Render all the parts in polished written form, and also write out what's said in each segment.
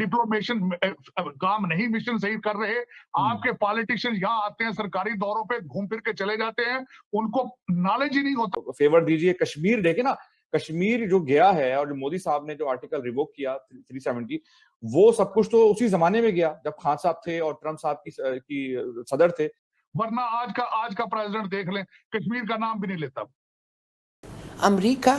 डिप्लोमेशन काम नहीं मिशन सही कर रहे। आपके पॉलिटिशियन यहाँ आते हैं, सरकारी दौरों पे घूम फिर के चले जाते हैं, उनको नॉलेज ही नहीं होता। फेवर दीजिए, कश्मीर देखे ना, कश्मीर जो गया है और जो मोदी साहब ने जो आर्टिकल रिवोक किया 370, वो सब कुछ तो उसी जमाने में गया जब खान साहब थे और ट्रम्प साहब की सदर थे। वरना आज का प्रेसिडेंट देख लें, कश्मीर का नाम भी नहीं लेता। अमेरिका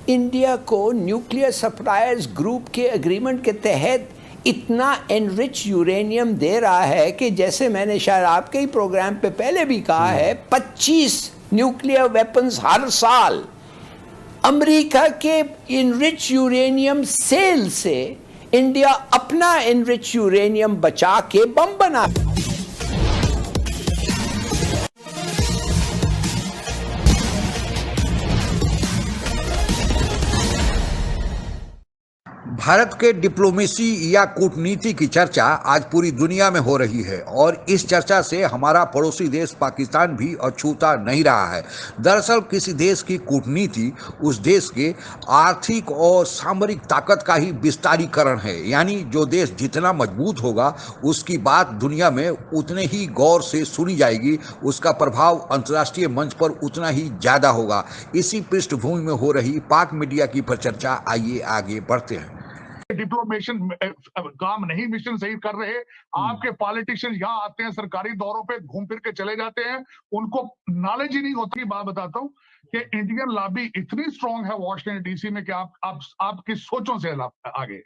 इंडिया को न्यूक्लियर सप्लायर्स ग्रुप के एग्रीमेंट के तहत इतना एनरिच यूरेनियम दे रहा है कि जैसे मैंने शायद आपके ही प्रोग्राम पे पहले भी कहा है, 25 न्यूक्लियर वेपन्स हर साल अमेरिका के इनरिच यूरेनियम सेल से इंडिया अपना इनरिच यूरेनियम बचा के बम बना। भारत के डिप्लोमेसी या कूटनीति की चर्चा आज पूरी दुनिया में हो रही है और इस चर्चा से हमारा पड़ोसी देश पाकिस्तान भी अछूता नहीं रहा है। दरअसल किसी देश की कूटनीति उस देश के आर्थिक और सामरिक ताकत का ही विस्तारीकरण है, यानी जो देश जितना मजबूत होगा उसकी बात दुनिया में उतने ही गौर से सुनी जाएगी, उसका प्रभाव अंतर्राष्ट्रीय मंच पर उतना ही ज़्यादा होगा। इसी पृष्ठभूमि में हो रही पाक मीडिया की परिचर्चा, आइए आगे बढ़ते हैं। डिप्लोमेशन काम नहीं मिशन सही कर रहे। आपके पॉलिटिशियन यहाँ आते हैं, सरकारी दौरों पे घूम फिर के चले जाते हैं, उनको नॉलेज ही नहीं होती। बात बताता हूँ कि इंडियन लॉबी इतनी स्ट्रांग है वॉशिंगटन डीसी में कि आपकी सोचों से आगे।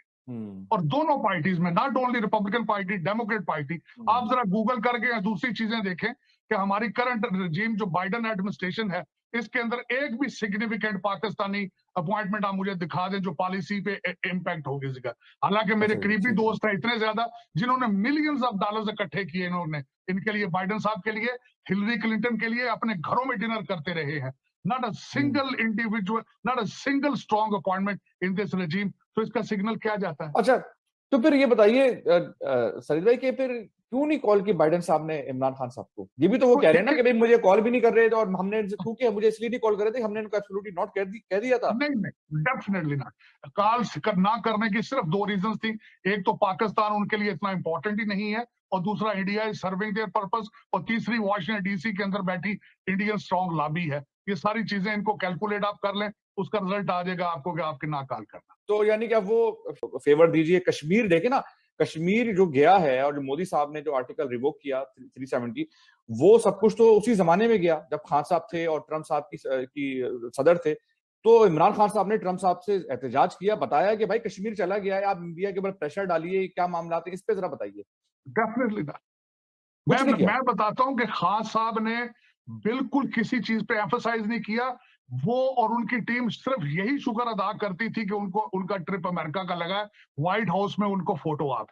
और दोनों पार्टीज में, not only Republican party, Democrat party, आप जरा गूगल करके दूसरी चीजें देखें कि हमारी करंट रजीम जो बाइडेन एडमिनिस्ट्रेशन है, इसके अंदर एक भी सिग्निफिकेंट पाकिस्तानी अपॉइंटमेंट आप मुझे दिखा दें जो पॉलिसी पे इम्पैक्ट होगी इसका। हालांकि मेरे करीबी दोस्त हैं इतने ज्यादा जिन्होंने मिलियंस ऑफ डॉलर्स इकट्ठे किए, इन्होंने इनके लिए, बाइडेन साहब के लिए, हिलरी क्लिंटन के लिए अपने घरों में डिनर करते रहे हैं। Not a single individual, not a single strong appointment in this regime. तो इसका सिग्नल क्या जाता है? अच्छा, तो फिर ये बताइए सरित भाई, कि फिर क्यों नहीं कॉल की बाइडेन साहब ने इमरान खान साहब को? ये भी तो वो कह रहे हैं ना कि भाई मुझे कॉल भी नहीं कर रहे थे और हमने क्योंकि मुझे इसलिए नहीं कॉल कर रहे थे, हमने इनको एब्सोल्युटली नॉट कह दिया था। नहीं, डेफिनेटली नॉट। कॉल ना करने की सिर्फ दो रीजंस थी। एक तो पाकिस्तान उनके लिए इतना इंपॉर्टेंट ही नहीं है, और दूसरा India is serving there purpose, और तीसरी वॉशिंगटन डीसी के अंदर बैठी इंडियन स्ट्रॉन्ग लॉबी है। ये सारी चीजें इनको कैलकुलेट आप कर लें, उसका रिजल्ट आ जाएगा आपको कि आपके ना कॉल करना। तो यानी कि वो फेवर दीजिए, कश्मीर देखे ना, कश्मीर जो गया है और जो मोदी साहब ने जो आर्टिकल रिवोक किया 370, वो सब कुछ तो उसी जमाने में गया जब खान साहब थे और ट्रम्प साहब की सदर थे। तो इमरान खान साहब ने ट्रम्प साहब से एहतजाज किया, बताया कि भाई कश्मीर चला गया है, आप इंडिया के ऊपर प्रेशर डालिए, क्या मामला है, इस पे जरा बताइए। Definitely not. मैं बताता हूं कि खान साहब ने बिल्कुल किसी चीज पे एम्फसाइज नहीं किया। वो और उनकी टीम सिर्फ यही शुक्र अदा करती थी कि उनको उनका ट्रिप अमेरिका का लगा, व्हाइट हाउस में उनको फोटो आप।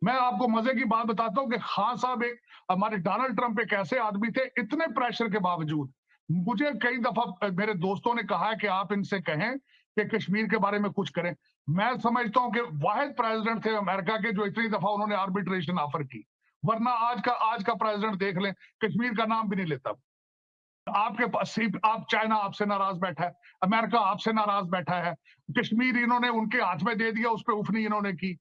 मैं आपको मजे की बात बताता हूं कि खान साहब एक हमारे डोनाल्ड ट्रंप एक ऐसे आदमी थे, इतने प्रेशर के बावजूद मुझे कई दफा मेरे दोस्तों ने कहा कि आप इनसे कहें कि कश्मीर के बारे में कुछ करें। मैं समझता हूं कि वाहिद प्रेसिडेंट थे अमेरिका के जो इतनी दफा उन्होंने आर्बिट्रेशन ऑफर की। वरना आज का प्रेसिडेंट देख लें, कश्मीर का नाम भी नहीं लेता। आपके पास आप चाइना आपसे नाराज बैठा है, अमेरिका आपसे नाराज बैठा है, कश्मीर इन्होंने उनके हाथ में दे दिया, उस पर उफनी इन्होंने की।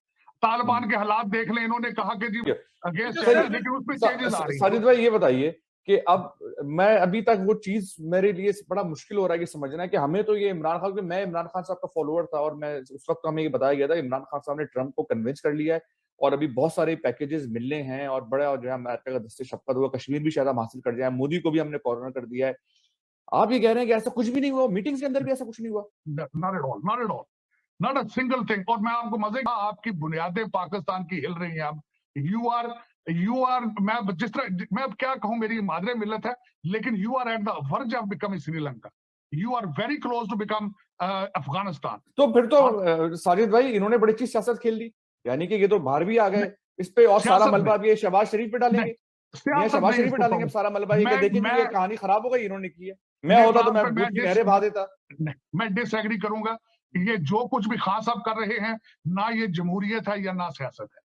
तालिबान के हालात देख लें, इन्होंने कहा कि जी अगेंस्ट है, लेकिन उसमें चेंजेस आ रही है। साजिद भाई ये बताइए कि अब मैं अभी तक वो चीज मेरे लिए बड़ा मुश्किल हो रहा है कि समझना है कि हमें तो ये इमरान खान, मैं इमरान खान साहब का फॉलोअर था और मैं उस वक्त हमें ये बताया गया था इमरान खान साहब ने ट्रंप को कन्विंस कर लिया है और अभी बहुत सारे पैकेजेस मिलने हैं और बड़ा जो है अमेरिका का दस्ते शपथ हुआ, कश्मीर भी शायद हम हासिल कर जाए, मोदी को भी हमने कॉर्नर कर दिया है। आप ये कह रहे हैं कि ऐसा कुछ भी नहीं हुआ, मीटिंग्स के अंदर भी ऐसा कुछ नहीं हुआ? Not at all, not at all, not a single thing. और मैं आपको मजे का, आपकी बुनियादें पाकिस्तान की हिल रही हैं। अब यू आर मैं जिस तरह मैं अब क्या कहूं, मेरी मादरे मिल्लत है, लेकिन you are at the verge of becoming Sri Lanka. You are very close to become Afghanistan. तो फिर तो साजिद भाई इन्होंने बड़ी अच्छी सियासत खेल ली, यानी कि ये तो बाहर भी आ गए इस पे, और सारा मलबा अब ये शहबाज शरीफ पे डालेंगे, शहबाज शरीफ पे डालेंगे सारा मलबा, ये देखेंगे ये कहानी खराब हो गई, इन्होंने की है। मैं होता तो मैं नहरें बहा देता। मैं डिसएग्री करूंगा। ये जो कुछ भी खान साहब कर रहे हैं, ना ये जमहूरियत है या ना सियासत है।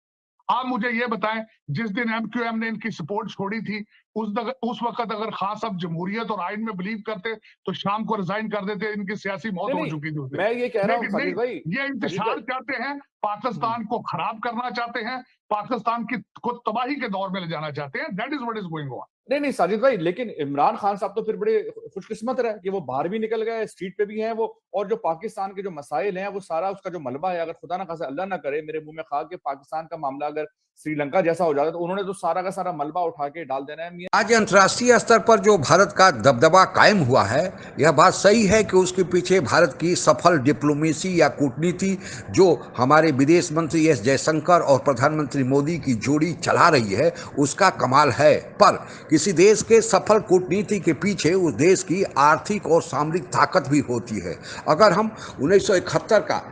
आप मुझे ये बताएं, जिस दिन MQM ने इनकी सपोर्ट छोड़ी थी, उस वक्त अगर खान साहब जमहूरियत और आइन में बिलीव करते तो शाम को रिजाइन कर देते, इनकी सियासी मौत हो चुकी थी उस दिन। मैं ये कह रहा हूं लेकिन साजिद भाई, ये इंतशार चाहते हैं, पाकिस्तान को खराब करना चाहते हैं, पाकिस्तान को तबाही के दौर में ले जाना चाहते हैं। That is what is going on. नहीं साजिद भाई, लेकिन इमरान खान साहब तो फिर बड़े खुशकिस्मत रहे कि वो बाहर भी निकल गए, स्ट्रीट पे भी हैं वो, और जो पाकिस्तान के जो मसाइल हैं वो सारा उसका जो मलबा है, अगर खुदा ना खासा अल्लाह ना करे मेरे मुंह में खा के पाकिस्तान का मामला अगर श्रीलंका जैसा हो जाता तो उन्होंने तो सारा का सारा मलबा उठा के डाल देना है। आज अंतर्राष्ट्रीय स्तर पर जो भारत का दबदबा कायम हुआ है, यह बात सही है कि उसके पीछे भारत की सफल डिप्लोमेसी या कूटनीति, जो हमारे विदेश मंत्री एस जयशंकर और प्रधानमंत्री मोदी की जोड़ी चला रही है, उसका कमाल है। पर किसी देश के सफल कूटनीति के पीछे उस देश की आर्थिक और सामरिक ताकत भी होती है। अगर हम 1971 का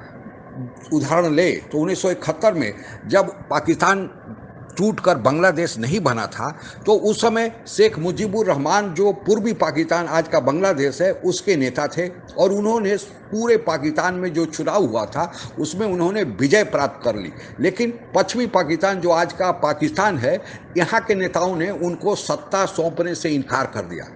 उदाहरण ले तो 1971 में जब पाकिस्तान टूटकर बांग्लादेश नहीं बना था, तो उस समय शेख मुजीबुर रहमान, जो पूर्वी पाकिस्तान आज का बांग्लादेश है, उसके नेता थे, और उन्होंने पूरे पाकिस्तान में जो चुनाव हुआ था उसमें उन्होंने विजय प्राप्त कर ली। लेकिन पश्चिमी पाकिस्तान, जो आज का पाकिस्तान है, यहाँ के नेताओं ने उनको सत्ता सौंपने से इनकार कर दिया।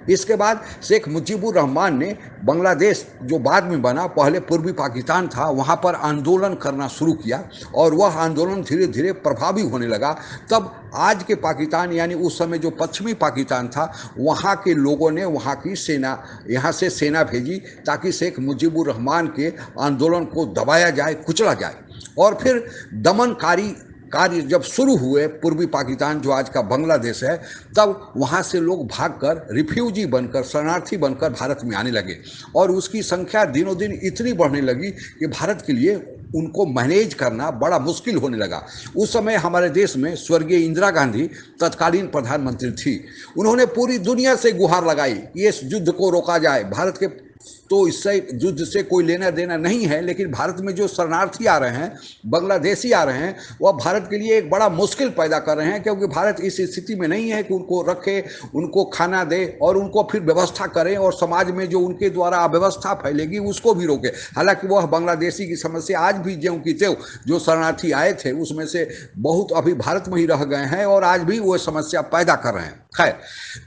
इसके बाद शेख मुजीबुर रहमान ने बांग्लादेश, जो बाद में बना, पहले पूर्वी पाकिस्तान था, वहाँ पर आंदोलन करना शुरू किया, और वह आंदोलन धीरे धीरे प्रभावी होने लगा। तब आज के पाकिस्तान, यानी उस समय जो पश्चिमी पाकिस्तान था, वहाँ के लोगों ने वहाँ की सेना, यहाँ से सेना भेजी ताकि शेख मुजीबुर रहमान के आंदोलन को दबाया जाए, कुचला जाए। और फिर दमनकारी कार्य जब शुरू हुए पूर्वी पाकिस्तान, जो आज का बांग्लादेश है, तब वहाँ से लोग भागकर रिफ्यूजी बनकर, शरणार्थी बनकर भारत में आने लगे, और उसकी संख्या दिनों दिन इतनी बढ़ने लगी कि भारत के लिए उनको मैनेज करना बड़ा मुश्किल होने लगा। उस समय हमारे देश में स्वर्गीय इंदिरा गांधी तत्कालीन प्रधानमंत्री थी। उन्होंने पूरी दुनिया से गुहार लगाई कि इस युद्ध को रोका जाए। भारत के तो इससे युद्ध से कोई लेना देना नहीं है, लेकिन भारत में जो शरणार्थी आ रहे हैं, बांग्लादेशी आ रहे हैं, वह भारत के लिए एक बड़ा मुश्किल पैदा कर रहे हैं, क्योंकि भारत इस स्थिति में नहीं है कि उनको रखे, उनको खाना दे और उनको फिर व्यवस्था करें, और समाज में जो उनके द्वारा अव्यवस्था फैलेगी उसको भी रोके। हालांकि वह बांग्लादेशी की समस्या आज भी ज्यों की त्यों, जो शरणार्थी आए थे उसमें से बहुत अभी भारत में ही रह गए हैं और आज भी वो समस्या पैदा कर रहे हैं। खैर,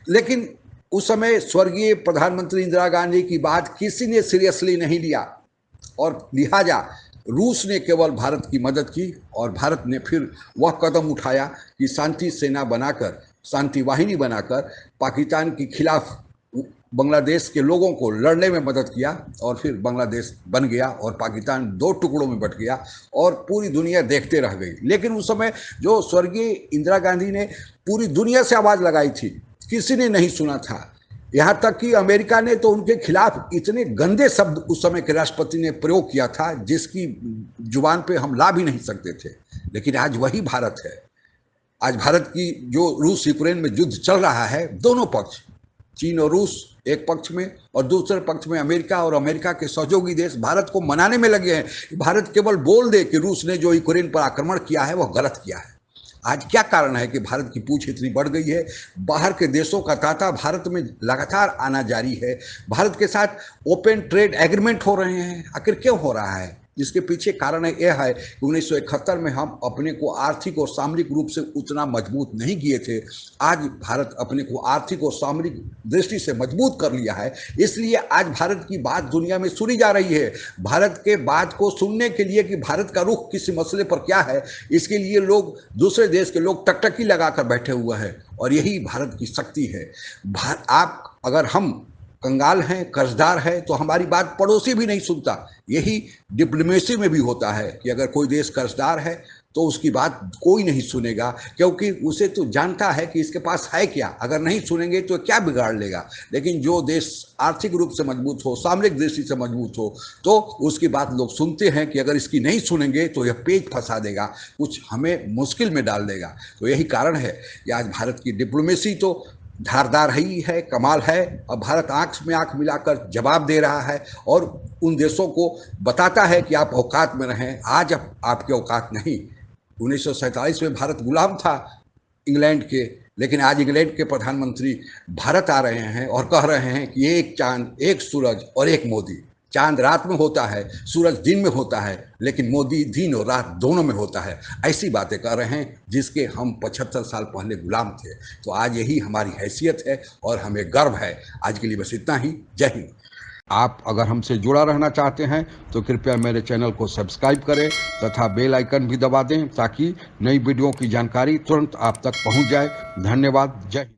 लेकिन उस समय स्वर्गीय प्रधानमंत्री इंदिरा गांधी की बात किसी ने सीरियसली नहीं लिया, और लिहाजा रूस ने केवल भारत की मदद की, और भारत ने फिर वह कदम उठाया कि शांति सेना बनाकर, शांति वाहिनी बनाकर पाकिस्तान के खिलाफ बांग्लादेश के लोगों को लड़ने में मदद किया, और फिर बांग्लादेश बन गया और पाकिस्तान दो टुकड़ों में बट गया, और पूरी दुनिया देखते रह गई। लेकिन उस समय जो स्वर्गीय इंदिरा गांधी ने पूरी दुनिया से आवाज़ लगाई थी, किसी ने नहीं सुना था। यहाँ तक कि अमेरिका ने तो उनके खिलाफ इतने गंदे शब्द उस समय के राष्ट्रपति ने प्रयोग किया था, जिसकी जुबान पे हम ला भी नहीं सकते थे। लेकिन आज वही भारत है। आज भारत की जो रूस यूक्रेन में युद्ध चल रहा है, दोनों पक्ष, चीन और रूस एक पक्ष में, और दूसरे पक्ष में अमेरिका और अमेरिका के सहयोगी देश भारत को मनाने में लगे हैं कि भारत केवल बोल दे कि रूस ने जो यूक्रेन पर आक्रमण किया है वह गलत किया है। आज क्या कारण है कि भारत की पूंछ इतनी बढ़ गई है? बाहर के देशों का तांता भारत में लगातार आना जारी है। भारत के साथ ओपन ट्रेड एग्रीमेंट हो रहे हैं। आखिर क्यों हो रहा है? इसके पीछे कारण यह है कि 1971 में हम अपने को आर्थिक और सामरिक रूप से उतना मजबूत नहीं किए थे। आज भारत अपने को आर्थिक और सामरिक दृष्टि से मजबूत कर लिया है, इसलिए आज भारत की बात दुनिया में सुनी जा रही है। भारत के बात को सुनने के लिए कि भारत का रुख किसी मसले पर क्या है, इसके लिए लोग, दूसरे देश के लोग टकटकी लगाकर बैठे हुए हैं, और यही भारत की शक्ति है। आप अगर हम कंगाल हैं, कर्जदार है, तो हमारी बात पड़ोसी भी नहीं सुनता। यही डिप्लोमेसी में भी होता है कि अगर कोई देश कर्जदार है तो उसकी बात कोई नहीं सुनेगा, क्योंकि उसे तो जानता है कि इसके पास है क्या। अगर नहीं सुनेंगे तो क्या बिगाड़ लेगा। लेकिन जो देश आर्थिक रूप से मजबूत हो, सामरिक दृष्टि से मजबूत हो, तो उसकी बात लोग सुनते हैं कि अगर इसकी नहीं सुनेंगे तो यह पेच फंसा देगा, कुछ हमें मुश्किल में डाल देगा। तो यही कारण है कि आज भारत की डिप्लोमेसी तो धारदार ही है, कमाल है। अब भारत आंख में आंख मिलाकर जवाब दे रहा है और उन देशों को बताता है कि आप औकात में रहें। आज आपके औकात नहीं। 1947 में भारत गुलाम था इंग्लैंड के, लेकिन आज इंग्लैंड के प्रधानमंत्री भारत आ रहे हैं और कह रहे हैं कि एक चांद, एक सूरज और एक मोदी। चांद रात में होता है, सूरज दिन में होता है, लेकिन मोदी दिन और रात दोनों में होता है। ऐसी बातें कर रहे हैं जिसके हम 75 साल पहले गुलाम थे। तो आज यही हमारी हैसियत है और हमें गर्व है। आज के लिए बस इतना ही। जय हिंद। आप अगर हमसे जुड़ा रहना चाहते हैं तो कृपया मेरे चैनल को सब्सक्राइब करें तथा बेल आइकन भी दबा दें ताकि नई वीडियो की जानकारी तुरंत आप तक पहुंच जाए। धन्यवाद। जय हिंद।